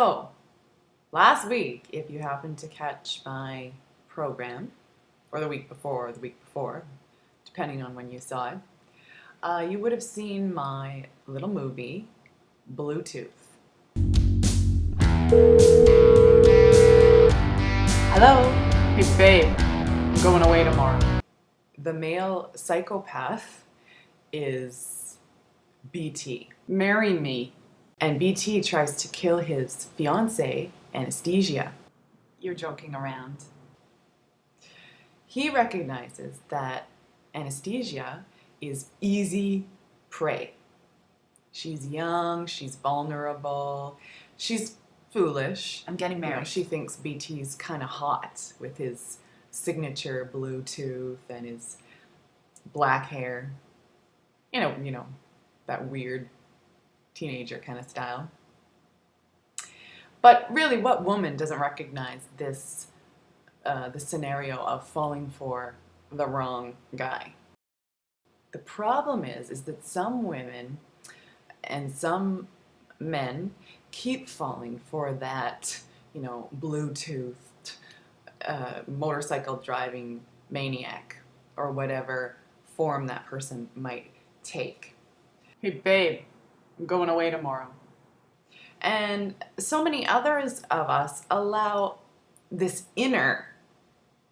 So, last week, if you happened to catch my program, or the week before, depending on when you saw it, you would have seen my little movie, Bluetooth. Hello? Hey babe, I'm going away tomorrow. The male psychopath is BT. Marry me. And BT tries to kill his fiancée, Anastasia. You're joking around. He recognizes that Anastasia is easy prey. She's young, she's vulnerable, she's foolish. I'm getting married. She thinks BT's kind of hot with his signature Bluetooth and his black hair. You know, that weird teenager kind of style. But really, what woman doesn't recognize this the scenario of falling for the wrong guy? The problem is that some women and some men keep falling for that, Bluetooth motorcycle driving maniac, or whatever form that person might take. Hey babe, I'm going away tomorrow. And so many others of us allow this inner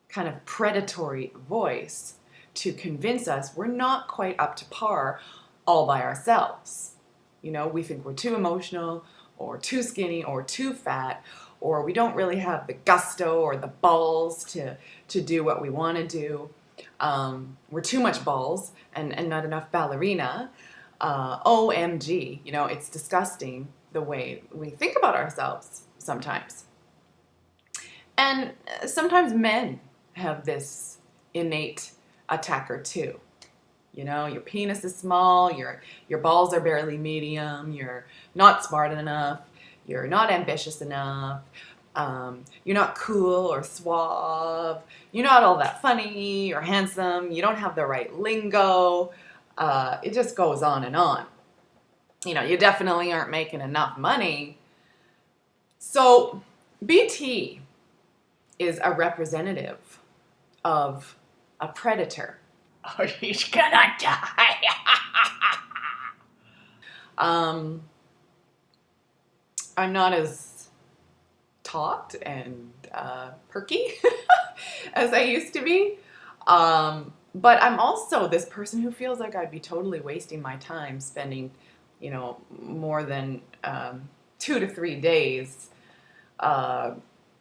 kind of predatory voice to convince us we're not quite up to par all by ourselves. We think we're too emotional, or too skinny, or too fat, or we don't really have the gusto or the balls to do what we want to do. We're too much balls and not enough ballerina. OMG, it's disgusting the way we think about ourselves sometimes. And sometimes men have this innate attacker too. Your penis is small, your balls are barely medium, you're not smart enough, you're not ambitious enough, you're not cool or suave, you're not all that funny or handsome, you don't have the right lingo. It just goes on and on. You definitely aren't making enough money. So BT is a representative of a predator. Oh, he's gonna die. I'm not as taut and perky as I used to be. But I'm also this person who feels like I'd be totally wasting my time spending, more than 2 to 3 days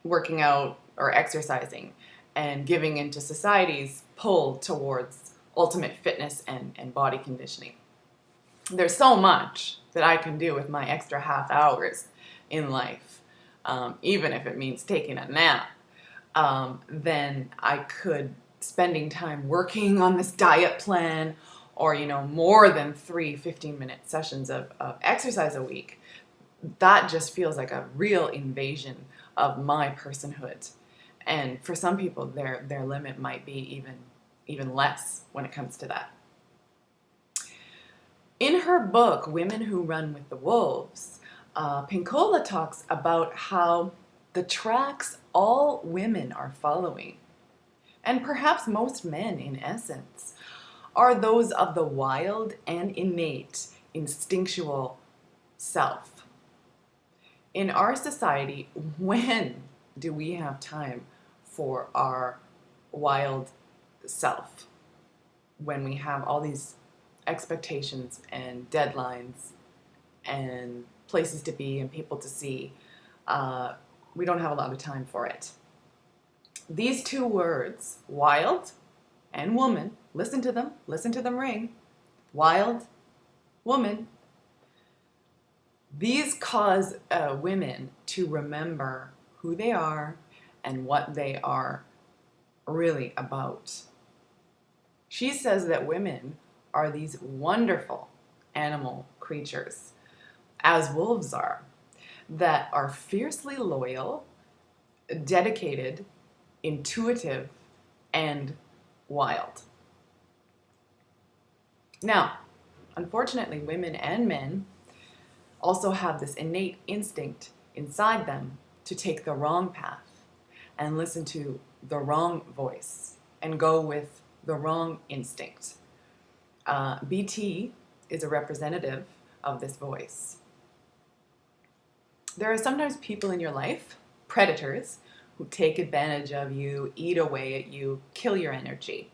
working out or exercising and giving into society's pull towards ultimate fitness and body conditioning. There's so much that I can do with my extra half hours in life, even if it means taking a nap, then I could spending time working on this diet plan, or more than 3 15-minute sessions of exercise a week. That just feels like a real invasion of my personhood. And for some people, their limit might be even less when it comes to that. In her book, Women Who Run with the Wolves, Pinkola talks about how the tracks all women are following, and perhaps most men in essence, are those of the wild and innate instinctual self. In our society, when do we have time for our wild self? When we have all these expectations and deadlines and places to be and people to see, we don't have a lot of time for it. These two words, wild and woman, listen to them ring. Wild, woman. These cause women to remember who they are and what they are really about. She says that women are these wonderful animal creatures, as wolves are, that are fiercely loyal, dedicated, intuitive, and wild. Now, unfortunately, women and men also have this innate instinct inside them to take the wrong path and listen to the wrong voice and go with the wrong instinct. BT is a representative of this voice. There are sometimes people in your life, predators, who take advantage of you, eat away at you, kill your energy.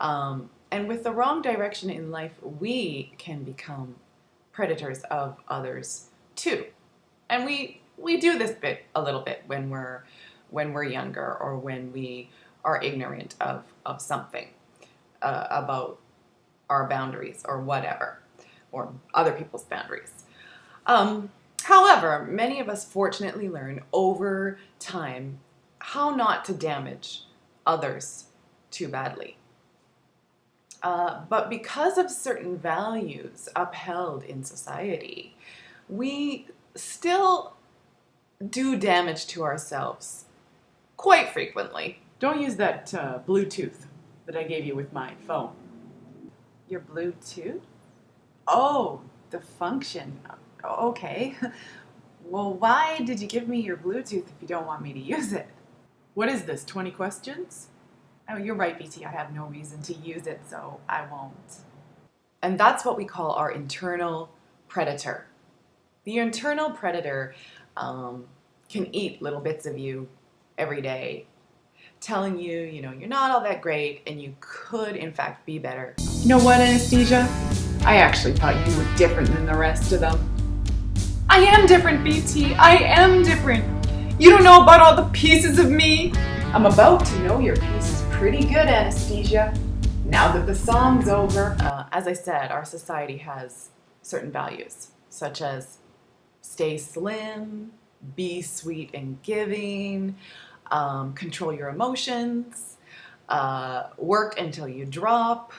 And with the wrong direction in life, we can become predators of others too. And we do this bit a little bit when we're younger, or when we are ignorant of something about our boundaries or whatever, or other people's boundaries. However, many of us fortunately learn over time how not to damage others too badly. But because of certain values upheld in society, we still do damage to ourselves quite frequently. Don't use that Bluetooth that I gave you with my phone. Your Bluetooth? Oh, the function. Okay. Well, why did you give me your Bluetooth if you don't want me to use it? What is this, 20 questions? Oh, you're right, BT. I have no reason to use it, so I won't. And that's what we call our internal predator. The internal predator can eat little bits of you every day, telling you, you're not all that great and you could, in fact, be better. You know what, Anastasia? I actually thought you were different than the rest of them. I am different, BT. I am different. You don't know about all the pieces of me. I'm about to know your pieces pretty good, Anastasia, now that the song's over. As I said, our society has certain values, such as stay slim, be sweet and giving, control your emotions, work until you drop,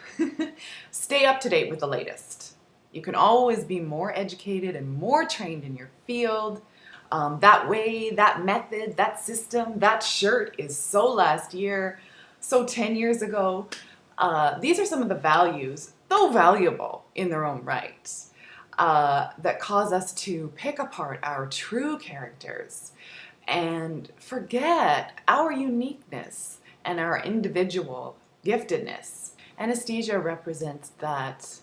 stay up to date with the latest. You can always be more educated and more trained in your field. That way, that method, that system, that shirt is so last year, so 10 years ago. These are some of the values, though valuable in their own right, that cause us to pick apart our true characters and forget our uniqueness and our individual giftedness. Anesthesia represents that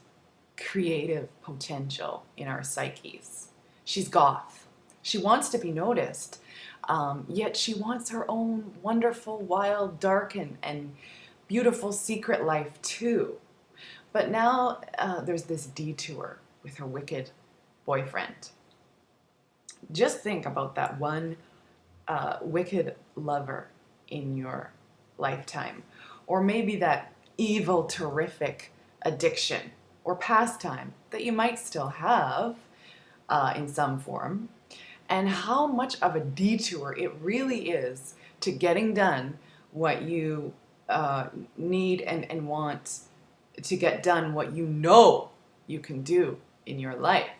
creative potential in our psyches. She's goth. She wants to be noticed, yet she wants her own wonderful, wild, dark, and beautiful secret life too. But now there's this detour with her wicked boyfriend. Just think about that one wicked lover in your lifetime, or maybe that evil, terrific addiction or pastime that you might still have in some form, and how much of a detour it really is to getting done what you need and want to get done, what you know you can do in your life.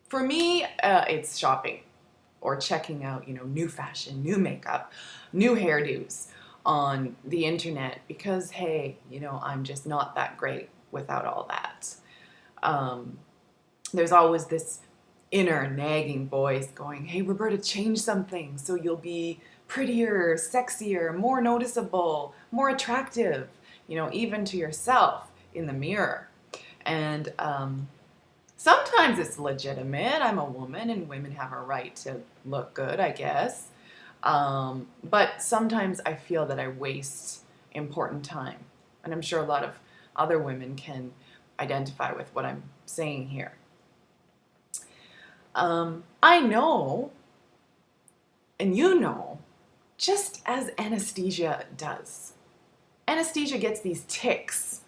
For me, it's shopping or checking out, new fashion, new makeup, new hairdos on the internet, because hey, I'm just not that great without all that. There's always this inner nagging voice going, hey Roberta, change something so you'll be prettier, sexier, more noticeable, more attractive, even to yourself in the mirror. And sometimes it's legitimate. I'm a woman and women have a right to look good, I guess. But sometimes I feel that I waste important time. And I'm sure a lot of other women can identify with what I'm saying here. I know, and just as Anesthesia does. Anesthesia gets these ticks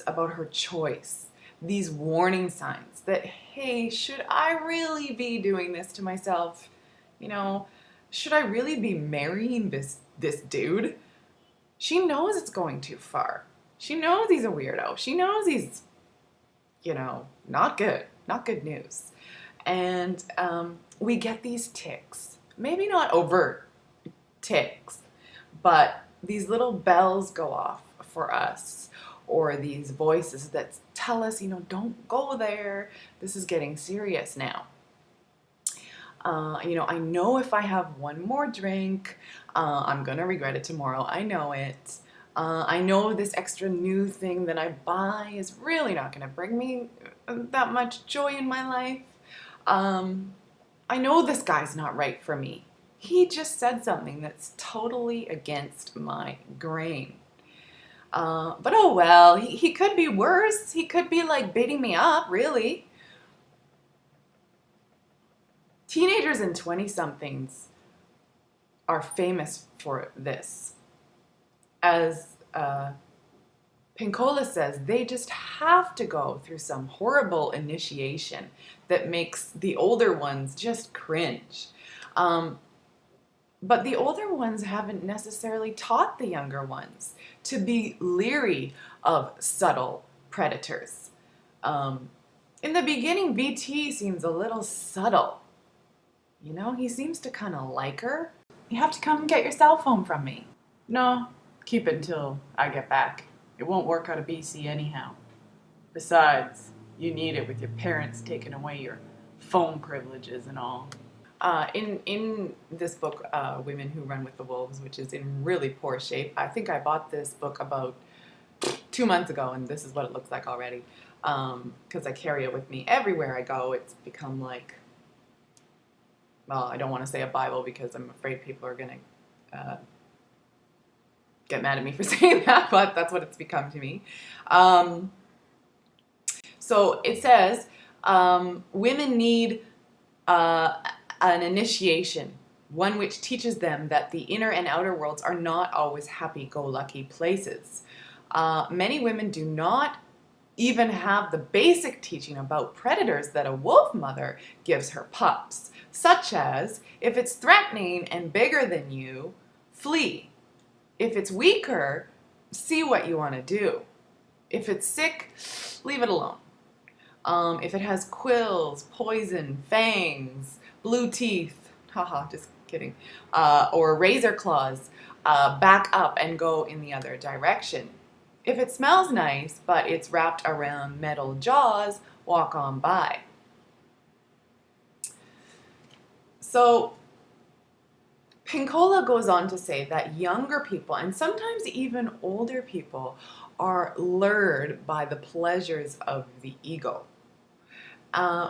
about her choice, these warning signs that, hey, should I really be doing this to myself? Should I really be marrying this dude? She knows it's going too far. She knows he's a weirdo. She knows he's, not good news. And we get these ticks, maybe not overt ticks, but these little bells go off for us, or these voices that tell us, don't go there. This is getting serious now. I know if I have one more drink, I'm gonna regret it tomorrow. I know it. I know this extra new thing that I buy is really not gonna bring me that much joy in my life. I know this guy's not right for me. He just said something that's totally against my grain. But oh well, he could be worse. He could be like baiting me up, really. Teenagers and 20-somethings are famous for this. As Pinkola says, they just have to go through some horrible initiation that makes the older ones just cringe. But the older ones haven't necessarily taught the younger ones to be leery of subtle predators. In the beginning, BT seems a little subtle. He seems to kind of like her. You have to come and get your cell phone from me. No, keep it until I get back. It won't work out of BC anyhow. Besides, you need it with your parents taking away your phone privileges and all. In this book, Women Who Run with the Wolves, which is in really poor shape, I think I bought this book about 2 months ago, and this is what it looks like already. Because I carry it with me everywhere I go. It's become like, well, I don't want to say a Bible because I'm afraid people are going to get mad at me for saying that, but that's what it's become to me. So it says, women need an initiation, one which teaches them that the inner and outer worlds are not always happy-go-lucky places. Many women do not even have the basic teaching about predators that a wolf mother gives her pups, such as, if it's threatening and bigger than you, flee. If it's weaker, see what you want to do. If it's sick, leave it alone. If it has quills, poison, fangs, blue teeth, haha, just kidding, or razor claws, back up and go in the other direction. If it smells nice, but it's wrapped around metal jaws, walk on by. So Pinkola goes on to say that younger people, and sometimes even older people, are lured by the pleasures of the ego.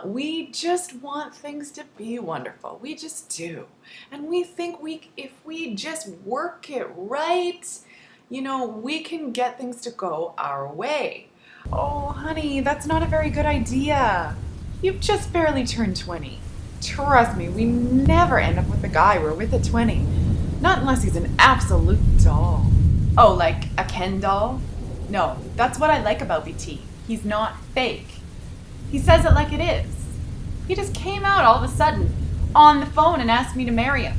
We just want things to be wonderful. We just do. And we think if we just work it right, we can get things to go our way. Oh, honey, that's not a very good idea. You've just barely turned 20. Trust me, we never end up with a guy we're with at 20. Not unless he's an absolute doll. Oh, like a Ken doll? No, that's what I like about BT. He's not fake. He says it like it is. He just came out all of a sudden on the phone and asked me to marry him.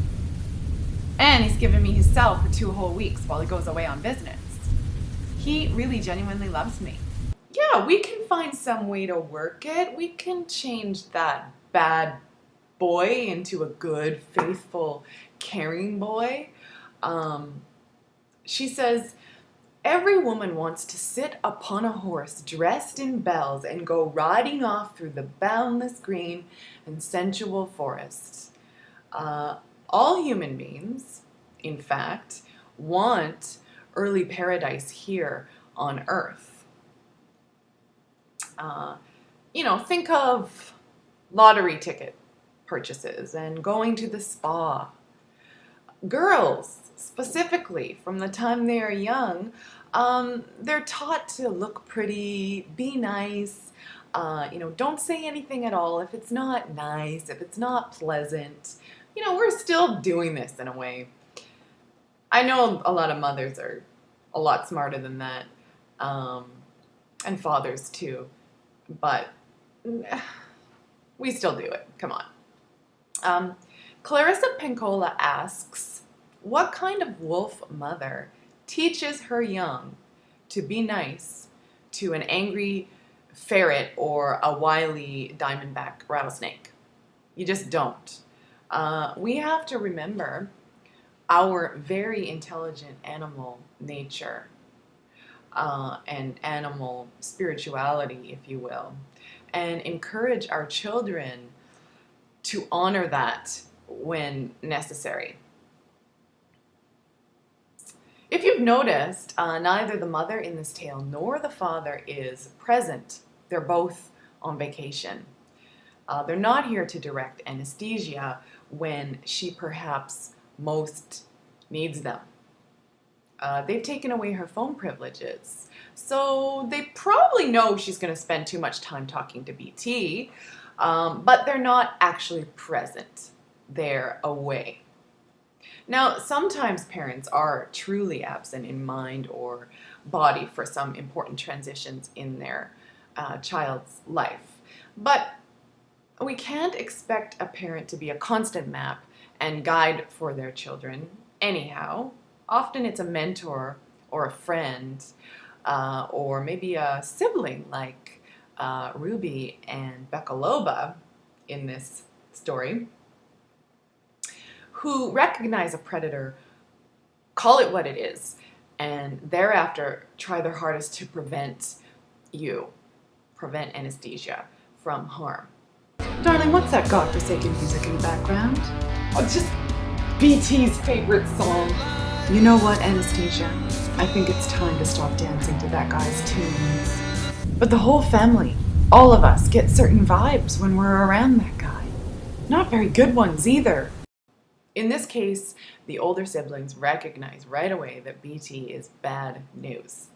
And he's given me his cell for 2 whole weeks while he goes away on business. He really genuinely loves me. Yeah, we can find some way to work it. We can change that bad boy into a good, faithful, caring boy. She says, every woman wants to sit upon a horse dressed in bells and go riding off through the boundless green and sensual forests. All human beings, in fact, want early paradise here on earth. Think of lottery ticket purchases and going to the spa. Girls, specifically, from the time they are young, they're taught to look pretty, be nice, don't say anything at all if it's not nice, if it's not pleasant. We're still doing this in a way. I know a lot of mothers are a lot smarter than that, and fathers too, but we still do it. Come on. Clarissa Pinkola asks, what kind of wolf mother teaches her young to be nice to an angry ferret or a wily diamondback rattlesnake? You just don't. We have to remember our very intelligent animal nature and animal spirituality, if you will, and encourage our children to honor that when necessary. If you've noticed, neither the mother in this tale nor the father is present. They're both on vacation. They're not here to direct Anastasia when she perhaps most needs them. They've taken away her phone privileges, so they probably know she's going to spend too much time talking to BT, but they're not actually present. They're away. Now, sometimes parents are truly absent in mind or body for some important transitions in their child's life, but we can't expect a parent to be a constant map and guide for their children anyhow. Often it's a mentor or a friend or maybe a sibling like Ruby and Becaloba in this story, who recognize a predator, call it what it is, and thereafter try their hardest to prevent Anastasia from harm. Darling, what's that godforsaken music in the background? Oh, just BT's favorite song. You know what, Anastasia? I think it's time to stop dancing to that guy's tunes. But the whole family, all of us, get certain vibes when we're around that guy. Not very good ones either. In this case, the older siblings recognize right away that BT is bad news.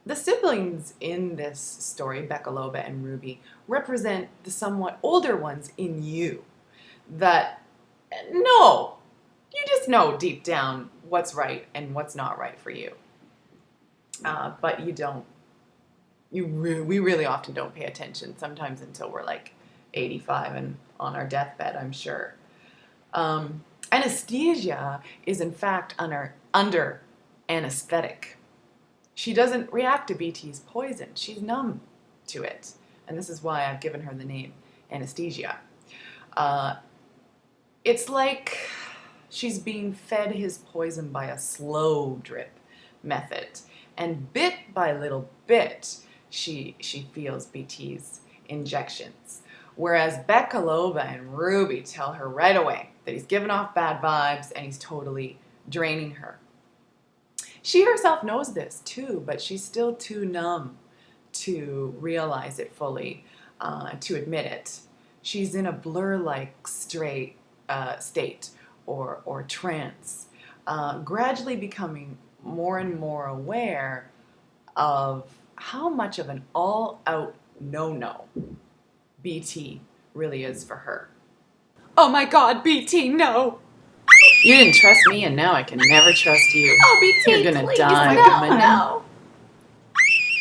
The siblings in this story, Becaloba and Ruby, represent the somewhat older ones in you that know, you just know deep down what's right and what's not right for you. But you don't, we really often don't pay attention, sometimes until we're like 85 and on our deathbed, I'm sure. Anastasia is in fact under anesthetic. She doesn't react to BT's poison. She's numb to it. And this is why I've given her the name Anastasia. It's like she's being fed his poison by a slow drip method. And bit by little bit, she feels BT's injections. Whereas Becaloba and Ruby tell her right away that he's giving off bad vibes and he's totally draining her. She herself knows this too, but she's still too numb to realize it fully, to admit it. She's in a blur-like state or trance, gradually becoming more and more aware of how much of an all-out no-no BT really is for her. Oh my God, BT, no! You didn't trust me, and now I can never trust you. Oh, BT, You're gonna please, die, no, woman. no.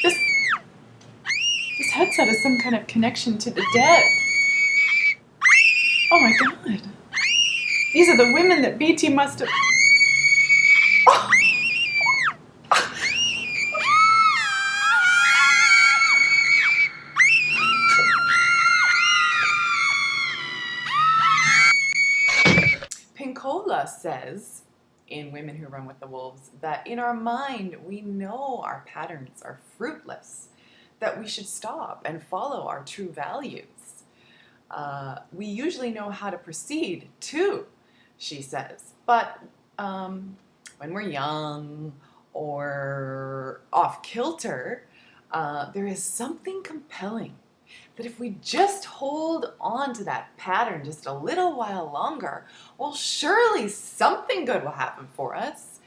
This headset has some kind of connection to the dead. Oh my God. These are the women that BT must have... Oh. Pinkola says in Women Who Run with the Wolves that in our mind we know our patterns are fruitless, that we should stop and follow our true values. We usually know how to proceed too, she says, but when we're young or off kilter, there is something compelling that if we just hold on to that pattern just a little while longer, well, surely something good will happen for us.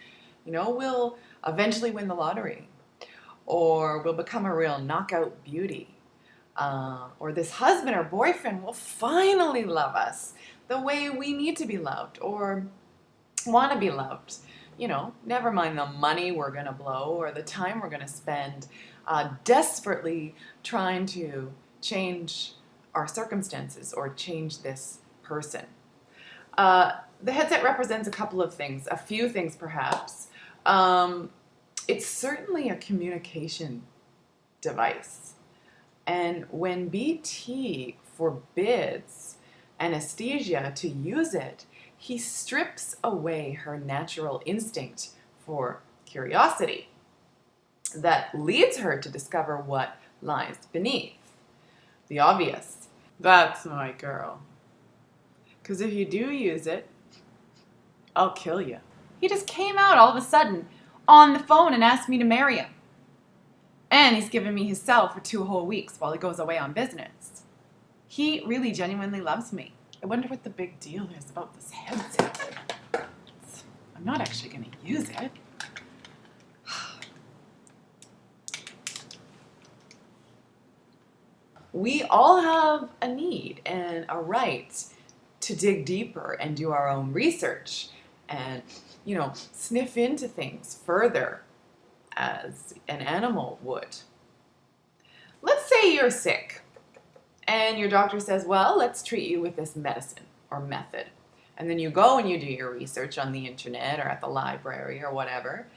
You know, we'll eventually win the lottery, or we'll become a real knockout beauty, or this husband or boyfriend will finally love us the way we need to be loved or want to be loved. You know, never mind the money we're going to blow or the time we're going to spend desperately trying to change our circumstances or change this person. The headset represents a couple of things, a few things perhaps. It's certainly a communication device. And when BT forbids Anastasia to use it, he strips away her natural instinct for curiosity that leads her to discover what lies beneath. The obvious, That's my girl. Because if you do use it, I'll kill you. He just came out all of a sudden on the phone and asked me to marry him. And he's given me his cell for 2 whole weeks while he goes away on business. He really genuinely loves me. I wonder what the big deal is about this headset. I'm not actually going to use it. We all have a need and a right to dig deeper and do our own research and, sniff into things further as an animal would. Let's say you're sick and your doctor says, well, let's treat you with this medicine or method. And then you go and you do your research on the internet or at the library or whatever,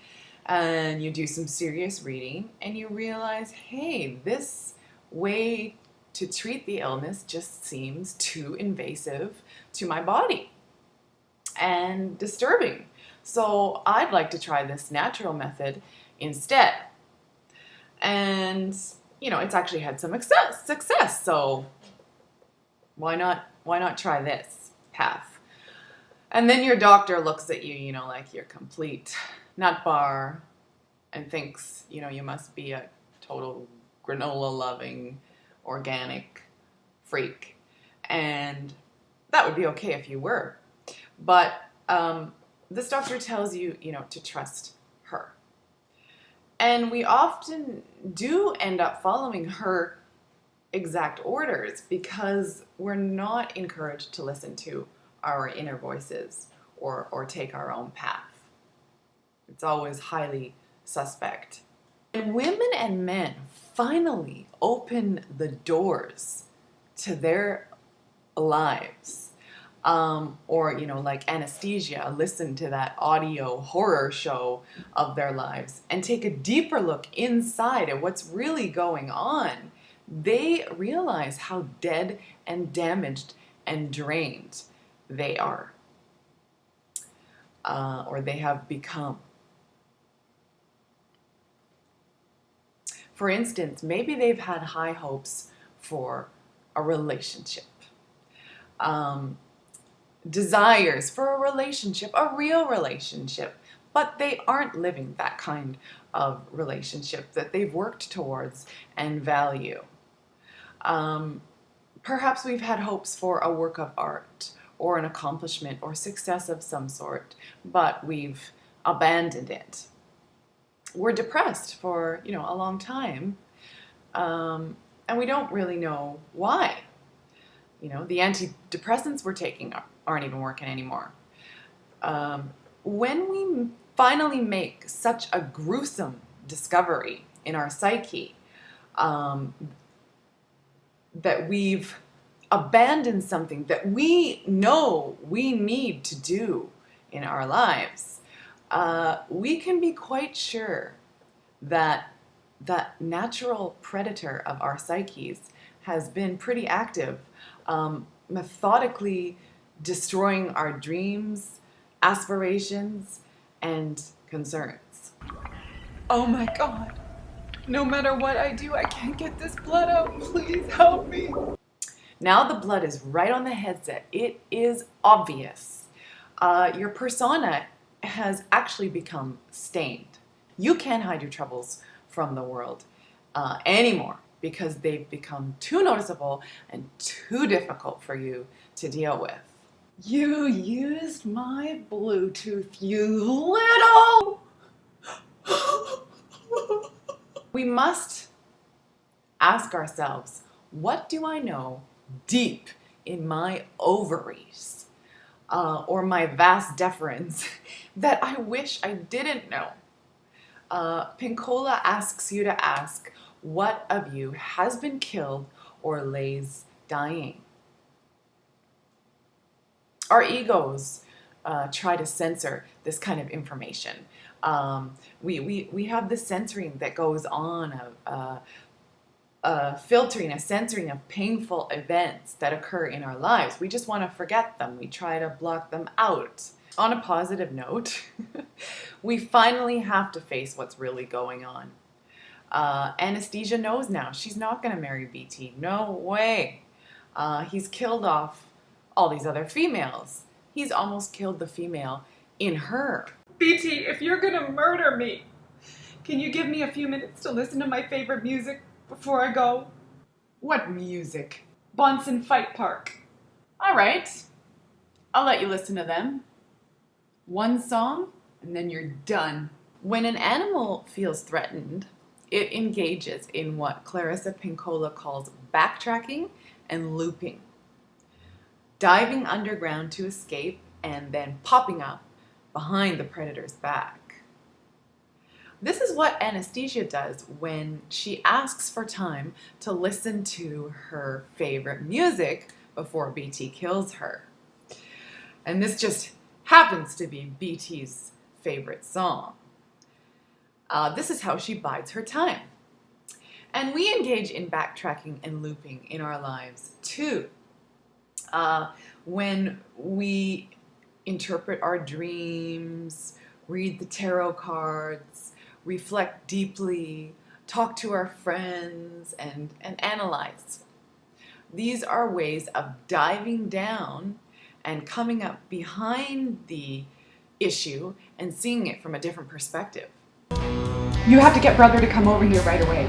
and you do some serious reading and you realize, hey, this way to treat the illness just seems too invasive to my body and disturbing. So I'd like to try this natural method instead. And, it's actually had some success. So why not try this path? And then your doctor looks at you, like you're complete nut bar and thinks, you must be a total granola loving organic freak. And that would be okay if you were. But this doctor tells you, to trust her. And we often do end up following her exact orders because we're not encouraged to listen to our inner voices or take our own path. It's always highly suspect. When women and men finally open the doors to their lives, or, like anesthesia, listen to that audio horror show of their lives and take a deeper look inside at what's really going on, they realize how dead and damaged and drained they are, or they have become. For instance, maybe they've had high hopes for a relationship, desires for a relationship, a real relationship, but they aren't living that kind of relationship that they've worked towards and value. Perhaps we've had hopes for a work of art or an accomplishment or success of some sort, but we've abandoned it. We're depressed for, a long time, and we don't really know why. The antidepressants we're taking aren't even working anymore. When we finally make such a gruesome discovery in our psyche, that we've abandoned something that we know we need to do in our lives, we can be quite sure that that natural predator of our psyches has been pretty active, methodically destroying our dreams, aspirations, and concerns. Oh my God. No matter what I do, I can't get this blood out. Please help me. Now the blood is right on the headset. It is obvious. Your persona has actually become stained. You can't hide your troubles from the world anymore because they've become too noticeable and too difficult for you to deal with. You used my Bluetooth, you little... We must ask ourselves, what do I know deep in my ovaries or my vas deferens that I wish I didn't know? Pinkola asks you to ask, what of you has been killed or lays dying? Our egos try to censor this kind of information. We have this censoring that goes on, filtering, a censoring of painful events that occur in our lives. We just want to forget them. We try to block them out. On a positive note, we finally have to face what's really going on. Anesthesia knows now she's not going to marry BT. No way. He's killed off all these other females. He's almost killed the female in her. BT, if you're gonna murder me, can you give me a few minutes to listen to my favorite music before I go? What music? Bonson Fight Park. All right. I'll let you listen to them. One song, and then you're done. When an animal feels threatened, it engages in what Clarissa Pinkola calls backtracking and looping, diving underground to escape and then popping up behind the predator's back. This is what Anesthesia does when she asks for time to listen to her favorite music before BT kills her. And this just happens to be BT's favorite song. This is how she bides her time. And we engage in backtracking and looping in our lives too. When we interpret our dreams, read the tarot cards, reflect deeply, talk to our friends, and analyze. These are ways of diving down and coming up behind the issue and seeing it from a different perspective. You have to get brother to come over here right away.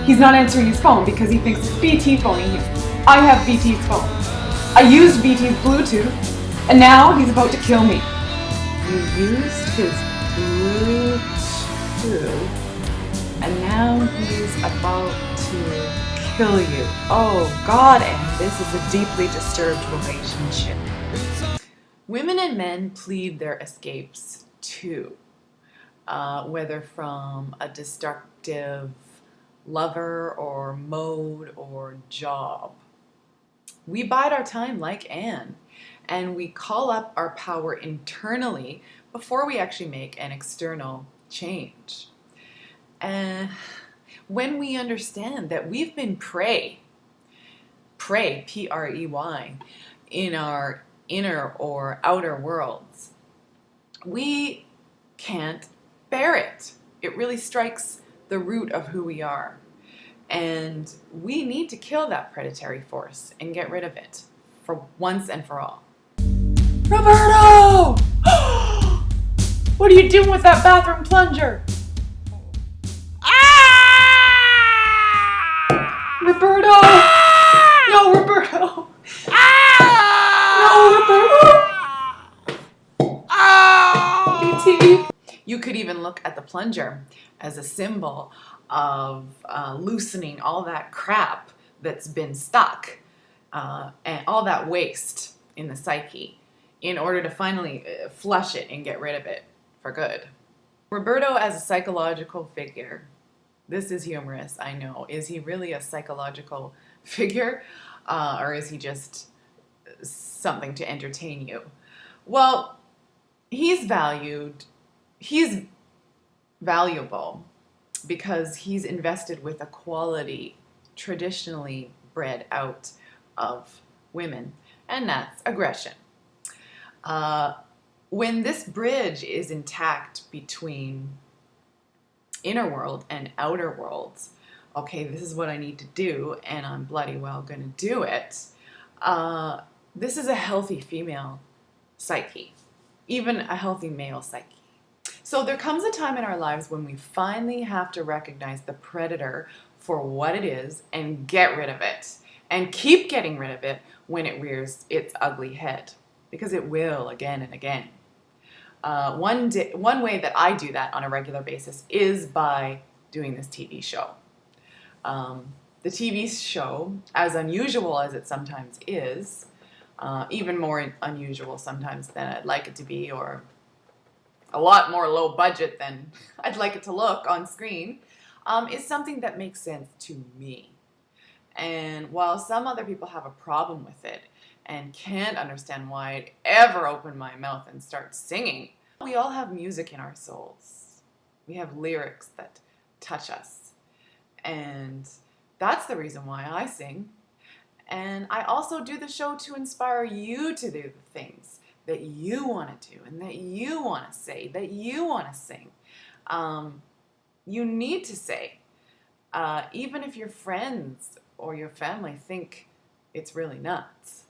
He's not answering his phone because he thinks it's BT phoning him. I have BT's phone. I used BT's Bluetooth, and now he's about to kill me. You used his Bluetooth, and now he's about to kill you. Oh God, and this is a deeply disturbed relationship. Women and men plead their escapes too, whether from a destructive lover or mode or job. We bide our time like Anne, and we call up our power internally before we actually make an external change. And when we understand that we've been prey, P-R-E-Y, in our inner or outer worlds, we can't bear it. It really strikes the root of who we are. And we need to kill that predatory force and get rid of it for once and for all. Roberto! What are you doing with that bathroom plunger? Roberto! No, Roberto! No, Roberto! BT! You could even look at the plunger as a symbol of loosening all that crap that's been stuck and all that waste in the psyche in order to finally flush it and get rid of it for good. Roberto as a psychological figure. This is humorous, I know. Is he really a psychological figure or is he just something to entertain you? Well, he's valuable because he's invested with a quality traditionally bred out of women, and that's aggression. When this bridge is intact between inner world and outer worlds, okay, this is what I need to do, and I'm bloody well gonna do it. This is a healthy female psyche, even a healthy male psyche. So there comes a time in our lives when we finally have to recognize the predator for what it is and get rid of it, and keep getting rid of it when it rears its ugly head, because it will again and again. One way that I do that on a regular basis is by doing this TV show. The TV show, as unusual as it sometimes is, even more unusual sometimes than I'd like it to be, or a lot more low budget than I'd like it to look on screen, is something that makes sense to me. And while some other people have a problem with it and can't understand why I'd ever open my mouth and start singing, we all have music in our souls. We have lyrics that touch us. And that's the reason why I sing. And I also do the show to inspire you to do the things that you want to do and that you want to say, that you want to sing. You need to say, even if your friends or your family think it's really nuts.